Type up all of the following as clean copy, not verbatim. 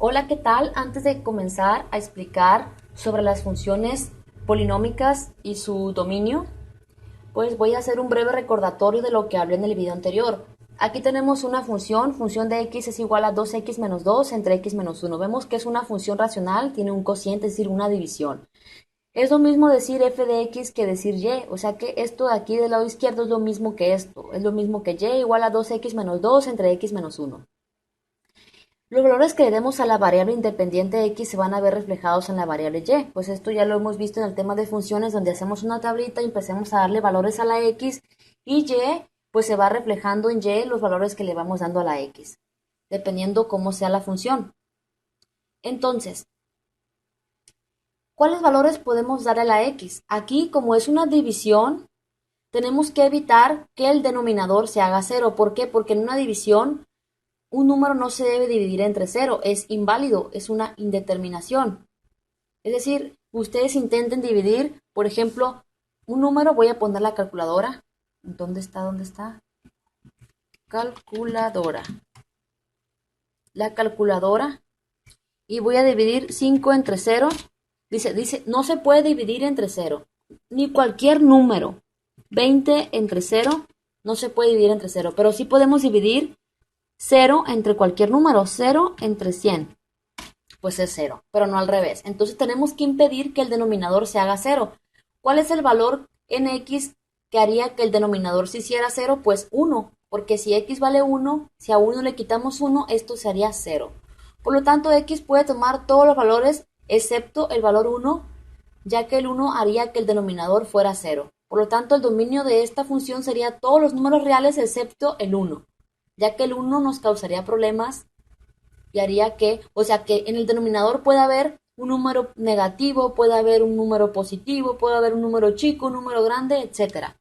Hola, ¿qué tal? Antes de comenzar a explicar sobre las funciones polinómicas y su dominio, pues voy a hacer un breve recordatorio de lo que hablé en el video anterior. Aquí tenemos una función de x es igual a 2x menos 2 entre x menos 1. Vemos que es una función racional, tiene un cociente, es decir, una división. Es lo mismo decir f de x que decir y, o sea que esto de aquí del lado izquierdo es lo mismo que esto, es lo mismo que y igual a 2x menos 2 entre x menos 1. Los valores que le demos a la variable independiente x se van a ver reflejados en la variable y, pues esto ya lo hemos visto en el tema de funciones donde hacemos una tablita y empecemos a darle valores a la x y pues se va reflejando en y los valores que le vamos dando a la x, dependiendo cómo sea la función. Entonces, ¿cuáles valores podemos dar a la x? Aquí, como es una división, tenemos que evitar que el denominador se haga cero. ¿Por qué? Porque en una división un número no se debe dividir entre cero, es inválido, es una indeterminación. Es decir, ustedes intenten dividir, por ejemplo, un número, voy a poner la calculadora. ¿Dónde está? ¿Dónde está? Calculadora. La calculadora. Y voy a dividir 5 entre cero. Dice, no se puede dividir entre cero. Ni cualquier número. 20 entre cero no se puede dividir entre cero. Pero sí podemos dividir 0 entre cualquier número. 0 entre 100. Pues es cero, pero no al revés. Entonces tenemos que impedir que el denominador se haga cero. ¿Cuál es el valor en x que haría que el denominador se hiciera cero? Pues 1, porque si x vale 1, si a 1 le quitamos 1, esto sería 0. Por lo tanto, x puede tomar todos los valores excepto el valor 1, ya que el 1 haría que el denominador fuera 0. Por lo tanto, el dominio de esta función sería todos los números reales excepto el 1, ya que el 1 nos causaría problemas y haría que, o sea, que en el denominador puede haber un número negativo, puede haber un número positivo, puede haber un número chico, un número grande, etcétera.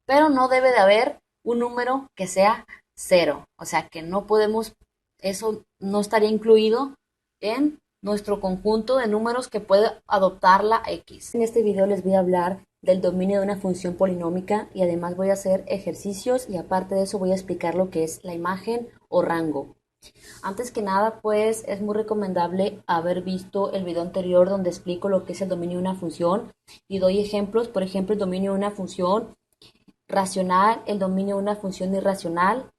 Pero no debe de haber un número que sea cero, o sea, que no podemos, eso no estaría incluido en nuestro conjunto de números que puede adoptar la x. En este video les voy a hablar del dominio de una función polinómica y además voy a hacer ejercicios y aparte de eso voy a explicar lo que es la imagen o rango. Antes que nada, pues es muy recomendable haber visto el video anterior donde explico lo que es el dominio de una función y doy ejemplos, por ejemplo, el dominio de una función racional, el dominio de una función irracional.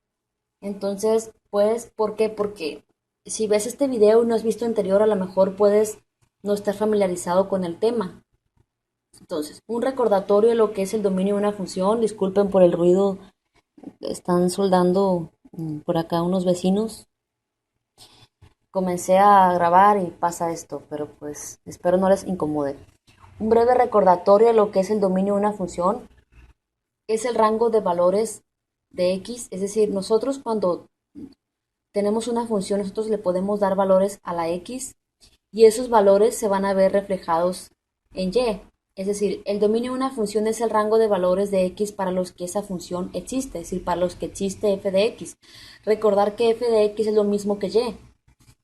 Entonces, pues, ¿por qué? Porque si ves este video y no has visto anterior, a lo mejor puedes no estar familiarizado con el tema. Entonces, un recordatorio de lo que es el dominio de una función. Disculpen por el ruido, están soldando por acá unos vecinos. Comencé a grabar y pasa esto, pero pues espero no les incomode. Un breve recordatorio de lo que es el dominio de una función es el rango de valores de x, es decir, nosotros cuando tenemos una función, nosotros le podemos dar valores a la x y esos valores se van a ver reflejados en y. Es decir, el dominio de una función es el rango de valores de x para los que esa función existe, es decir, para los que existe f de x. Recordar que f de x es lo mismo que y.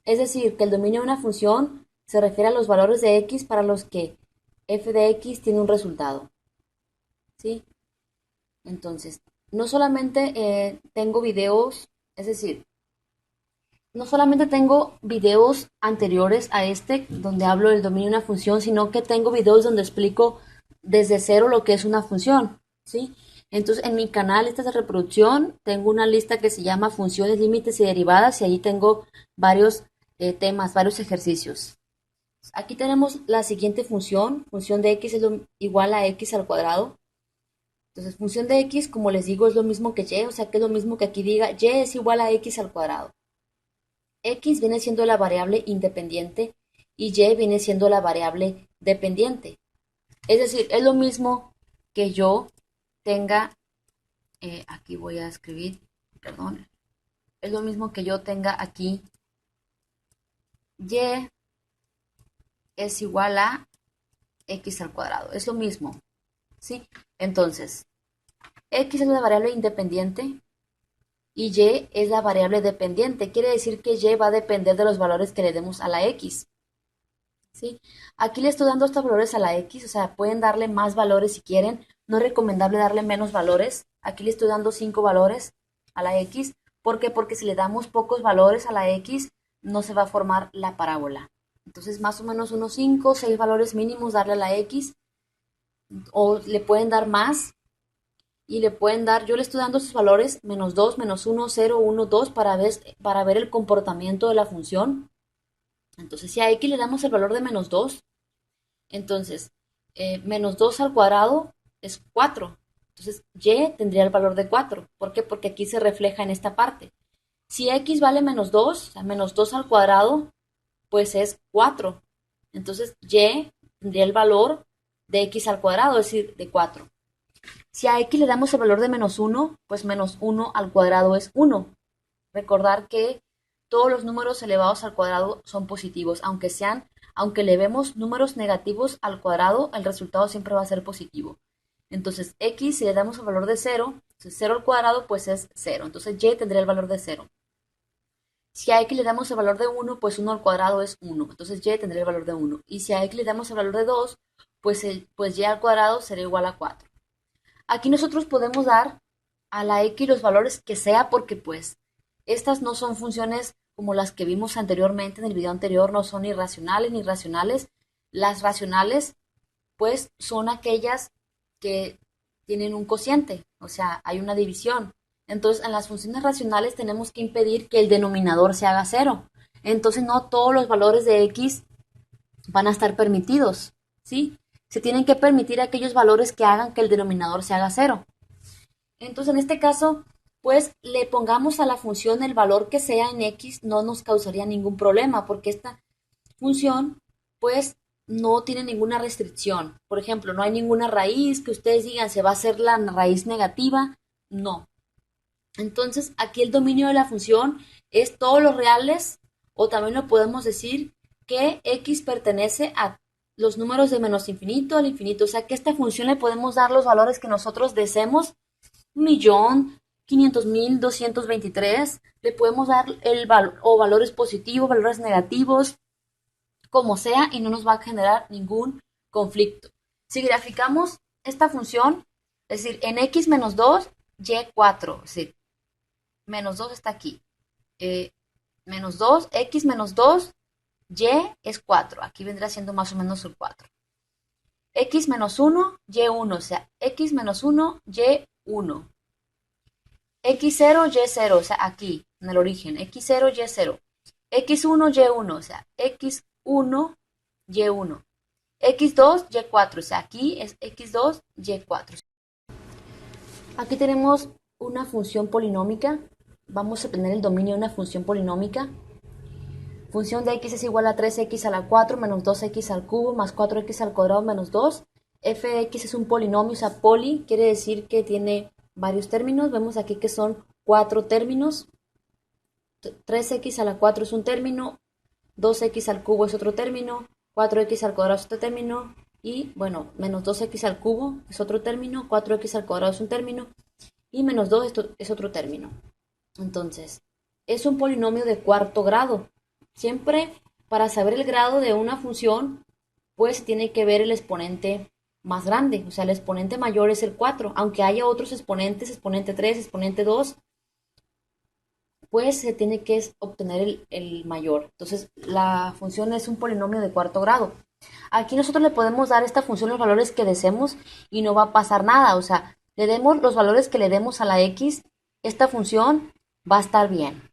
Es decir, que el dominio de una función se refiere a los valores de x para los que f de x tiene un resultado. ¿Sí? Entonces, no solamente tengo videos, es decir, no solamente tengo videos anteriores a este donde hablo del dominio de una función, sino que tengo videos donde explico desde cero lo que es una función. ¿Sí? Entonces, en mi canal, esta es de reproducción, tengo una lista que se llama funciones, límites y derivadas y allí tengo varios temas, varios ejercicios. Aquí tenemos la siguiente función de x es igual a x al cuadrado. Entonces, función de x, como les digo, es lo mismo que y, o sea que es lo mismo que aquí diga, y es igual a x al cuadrado. X viene siendo la variable independiente y y viene siendo la variable dependiente. Es decir, es lo mismo que yo tenga, aquí voy a escribir, perdón, es lo mismo que yo tenga aquí, y es igual a x al cuadrado, es lo mismo, ¿sí? Entonces, x es la variable independiente y y es la variable dependiente. Quiere decir que y va a depender de los valores que le demos a la x, ¿sí? Aquí le estoy dando estos valores a la x, o sea, pueden darle más valores si quieren. No es recomendable darle menos valores. Aquí le estoy dando 5 valores a la x. ¿Por qué? Porque si le damos pocos valores a la x, no se va a formar la parábola. Entonces, más o menos unos 5 o 6 valores mínimos darle a la X, o le pueden dar más, y le pueden dar, yo le estoy dando esos valores, -2, -1, 0, 1, 2, para ver el comportamiento de la función. Entonces, si a X le damos el valor de -2, entonces, -2 al cuadrado es 4. Entonces, Y tendría el valor de 4. ¿Por qué? Porque aquí se refleja en esta parte. Si X vale -2, o sea, -2 al cuadrado, pues es 4. Entonces, Y tendría el valor de X al cuadrado, es decir, de 4. Si a X le damos el valor de -1, pues -1 al cuadrado es 1. Recordar que todos los números elevados al cuadrado son positivos, aunque le vemos números negativos al cuadrado, el resultado siempre va a ser positivo. Entonces, X, si le damos el valor de 0, 0 al cuadrado, pues es 0. Entonces, Y tendría el valor de 0. Si a X le damos el valor de 1, pues 1 al cuadrado es 1. Entonces, Y tendría el valor de 1. Y si a X le damos el valor de 2, pues Y al cuadrado será igual a 4. Aquí nosotros podemos dar a la X los valores que sea, porque pues estas no son funciones como las que vimos anteriormente en el video anterior, no son irracionales ni racionales. Las racionales pues son aquellas que tienen un cociente, o sea, hay una división. Entonces, en las funciones racionales tenemos que impedir que el denominador se haga cero. Entonces, no todos los valores de X van a estar permitidos, ¿sí? Se tienen que permitir aquellos valores que hagan que el denominador se haga cero. Entonces, en este caso, pues le pongamos a la función el valor que sea en X, no nos causaría ningún problema, porque esta función, pues, no tiene ninguna restricción. Por ejemplo, no hay ninguna raíz que ustedes digan se va a hacer la raíz negativa, no. Entonces, aquí el dominio de la función es todos los reales, o también lo podemos decir que X pertenece a los números de menos infinito al infinito. O sea que a esta función le podemos dar los valores que nosotros deseemos, 1.500.000, 223. Le podemos dar o valores positivos, valores negativos, como sea, y no nos va a generar ningún conflicto. Si graficamos esta función, es decir, en X menos 2, Y4, es decir, menos 2 está aquí. Menos 2, X menos 2, Y es 4. Aquí vendrá siendo más o menos el 4. X menos 1, Y1, o sea, X menos 1, Y1. X0, Y0, o sea, aquí, en el origen, X0, Y0. X1, Y1, o sea, X1, Y1. X2, Y4, o sea, aquí es X2, Y4. Aquí tenemos una función polinómica. Vamos a tener el dominio de una función polinómica. Función de x es igual a 3x a la 4 menos 2x al cubo más 4x al cuadrado menos 2. Fx es un polinomio, o sea, poli quiere decir que tiene varios términos. Vemos aquí que son 4 términos. 3x a la 4 es un término, 2x al cubo es otro término, 4x al cuadrado es otro término, y bueno, menos 2x al cubo es otro término, 4x al cuadrado es un término, y menos 2 es otro término. Entonces, es un polinomio de cuarto grado. Siempre para saber el grado de una función, pues tiene que ver el exponente más grande, o sea, el exponente mayor es el 4, aunque haya otros exponentes, exponente 3, exponente 2, pues se tiene que obtener el mayor. Entonces, la función es un polinomio de cuarto grado. Aquí nosotros le podemos dar a esta función los valores que deseemos y no va a pasar nada, o sea, le demos los valores que le demos a la x, esta función va a estar bien.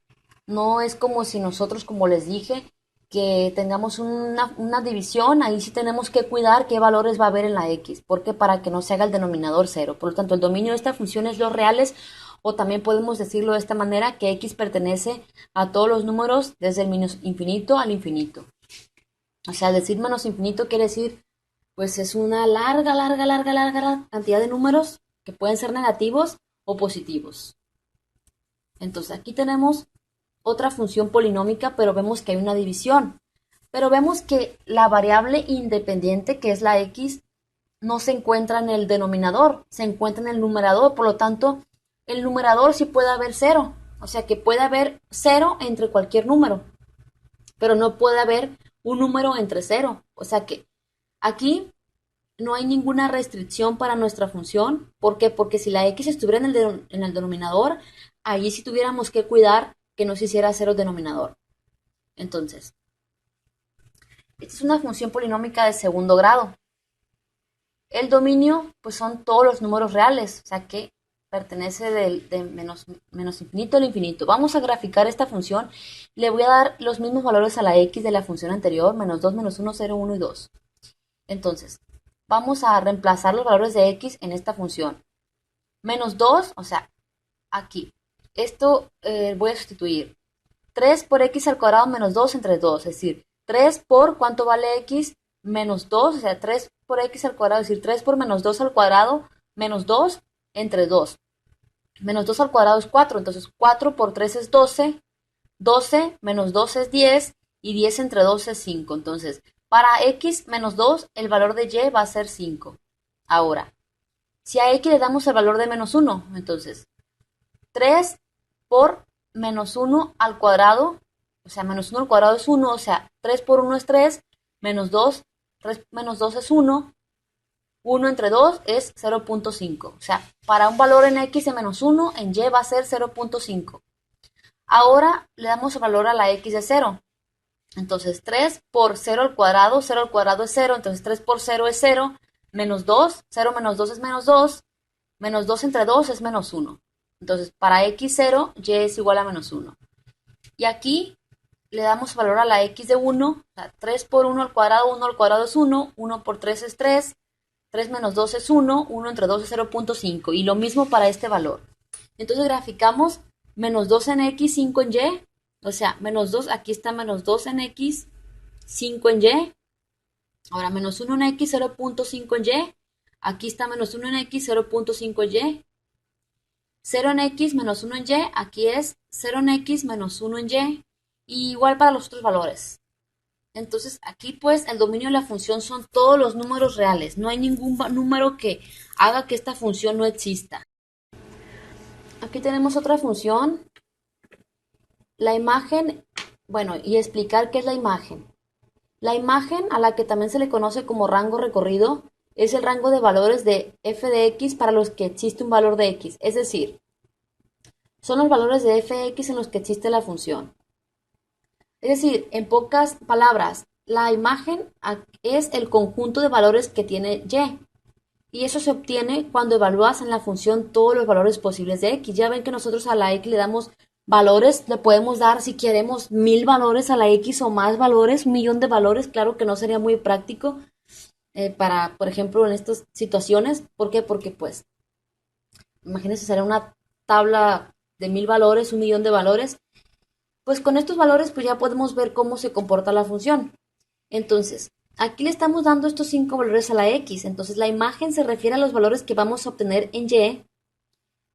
No es como si nosotros, como les dije, que tengamos una división, ahí sí tenemos que cuidar qué valores va a haber en la x, porque para que no se haga el denominador cero. Por lo tanto, el dominio de esta función es los reales, o también podemos decirlo de esta manera, que x pertenece a todos los números desde el menos infinito al infinito. O sea, decir menos infinito quiere decir, pues es una larga cantidad de números que pueden ser negativos o positivos. Entonces, aquí tenemos otra función polinómica, pero vemos que hay una división. Pero vemos que la variable independiente, que es la x, no se encuentra en el denominador, se encuentra en el numerador. Por lo tanto, el numerador sí puede haber cero. O sea que puede haber cero entre cualquier número, pero no puede haber un número entre cero. O sea que aquí no hay ninguna restricción para nuestra función. ¿Por qué? Porque si la x estuviera en el denominador, allí sí tuviéramos que cuidar que no se hiciera cero denominador. Entonces, esta es una función polinómica de segundo grado. El dominio, pues son todos los números reales, o sea que pertenece de menos infinito al infinito. Vamos a graficar esta función. Le voy a dar los mismos valores a la x de la función anterior, menos 2, menos 1, 0, 1 y 2. Entonces, vamos a reemplazar los valores de x en esta función. Menos 2, o sea, aquí. Esto voy a sustituir. 3 por x al cuadrado menos 2 entre 2, es decir, 3 por ¿cuánto vale x? Menos 2, o sea, 3 por x al cuadrado, es decir, 3 por menos 2 al cuadrado, menos 2 entre 2. Menos 2 al cuadrado es 4, entonces 4 por 3 es 12, 12 menos 2 es 10 y 10 entre 2 es 5. Entonces, para x menos 2, el valor de y va a ser 5. Ahora, si a x le damos el valor de menos 1, entonces 3 por menos 1 al cuadrado, o sea, menos 1 al cuadrado es 1, o sea, 3 por 1 es 3, menos 2, 3 menos 2 es 1, 1 entre 2 es 0.5. O sea, para un valor en x de menos 1, en y va a ser 0.5. Ahora le damos el valor a la x de 0. Entonces 3 por 0 al cuadrado es 0, entonces 3 por 0 es 0, menos 2, 0 menos 2 es menos 2 entre 2 es menos 1. Entonces para x0, y es igual a menos 1. Y aquí le damos valor a la x de 1, o sea, 3 por 1 al cuadrado es 1, 1 por 3 es 3, 3 menos 2 es 1, 1 entre 2 es 0.5. Y lo mismo para este valor. Entonces graficamos menos 2 en x, 5 en y. O sea, menos 2, aquí está menos 2 en x, 5 en y. Ahora menos 1 en x, 0.5 en y. Aquí está menos 1 en x, 0.5 en y. 0 en x menos 1 en y. Aquí es 0 en x menos 1 en y. Y igual para los otros valores. Entonces aquí pues el dominio de la función son todos los números reales. No hay ningún número que haga que esta función no exista. Aquí tenemos otra función. La imagen, bueno, y explicar qué es la imagen. La imagen, a la que también se le conoce como rango recorrido, es el rango de valores de f de x para los que existe un valor de x. Es decir, son los valores de f de x en los que existe la función. Es decir, en pocas palabras, la imagen es el conjunto de valores que tiene y. Y eso se obtiene cuando evalúas en la función todos los valores posibles de x. Ya ven que nosotros a la x le damos valores, le podemos dar si queremos 1000 valores a la x o más valores, 1.000.000 de valores. Claro que no sería muy práctico para, por ejemplo, en estas situaciones. ¿Por qué? Porque pues, imagínense, sería una tabla de 1000 valores, 1.000.000 de valores. Pues con estos valores pues ya podemos ver cómo se comporta la función. Entonces, aquí le estamos dando estos 5 valores a la x. Entonces, la imagen se refiere a los valores que vamos a obtener en y.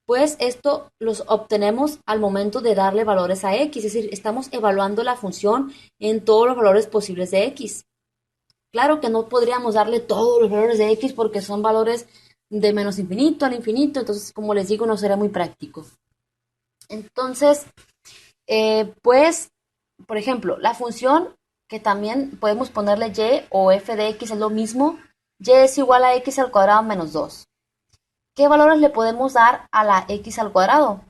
Pues esto los obtenemos al momento de darle valores a x. Es decir, estamos evaluando la función en todos los valores posibles de x. Claro que no podríamos darle todos los valores de x porque son valores de menos infinito al infinito. Entonces, como les digo, no sería muy práctico. Entonces, pues, por ejemplo, la función que también podemos ponerle y o f de x es lo mismo, y es igual a x al cuadrado menos 2. ¿Qué valores le podemos dar a la x al cuadrado?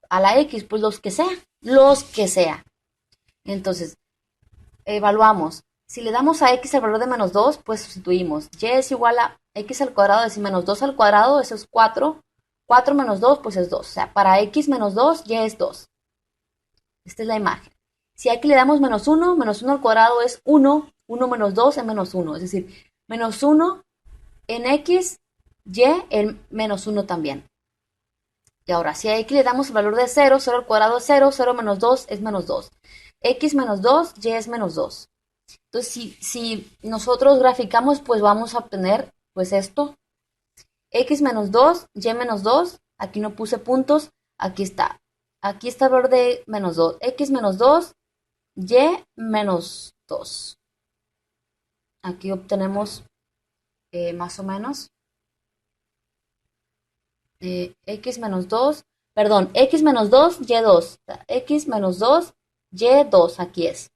A la x, pues los que sea, los que sea. Entonces, evaluamos. Si le damos a x el valor de menos 2, pues sustituimos. Y es igual a x al cuadrado, es decir, menos 2 al cuadrado, eso es 4. 4 menos 2, pues es 2. O sea, para x menos 2, y es 2. Esta es la imagen. Si aquí le damos menos 1 al cuadrado es 1, 1 menos 2 es menos 1, es decir, menos 1 en x, y el menos 1 también. Y ahora, si a x le damos el valor de 0, 0 al cuadrado es 0, 0 menos 2 es menos 2. X menos 2, y es menos 2. Entonces, si nosotros graficamos, pues vamos a obtener pues esto. X menos 2, y menos 2, aquí no puse puntos, aquí está. Aquí está el valor de menos 2. X menos 2, y menos 2. Aquí obtenemos más o menos x menos 2, perdón, x menos 2, y 2. X menos 2, y 2, aquí es.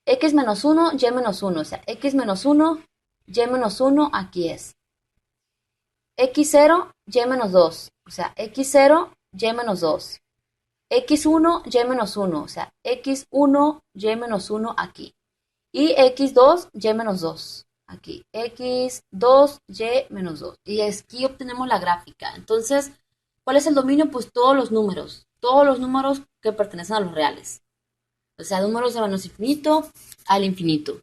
X menos 1, y menos 1, o sea, x menos 1, y menos 1, aquí es. X0, y menos 2, o sea, x0, y menos 2. x1, y menos 1, o sea, x1, y menos 1 aquí. Y x2, y menos 2, aquí. x2, y menos 2. Y aquí obtenemos la gráfica. Entonces, ¿cuál es el dominio? Pues todos los números que pertenecen a los reales. O sea, números de menos infinito al infinito.